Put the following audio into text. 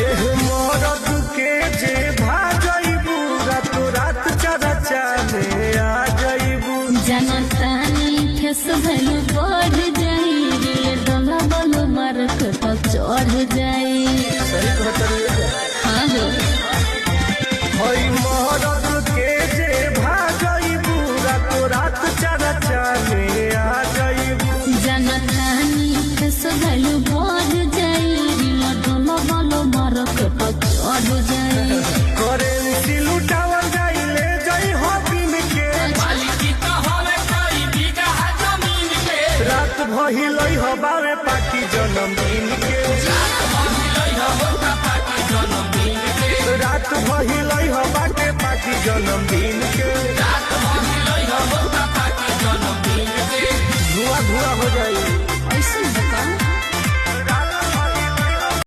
एह मरद के जे भाजइबू रात रात चरचा में आ जइबू जनतानी फेस भैलू बढ़ जाई रे डोला बोलो मारक तो चढ़ जाई। सही कहतरी हाँ हो हई मरद के जे भाजइबू रात रात चरचा में आ जइबू जनतानी फेस भैलू बढ़ जाई रे डोला बोलो मारक तो चढ़ जाई। करेंसी लुटावल जाई ले जाई हो दिन के रात भइलई हो बावे पाकी जन्मदिन के रात भइलई हो बाटे पाकी जन्मदिन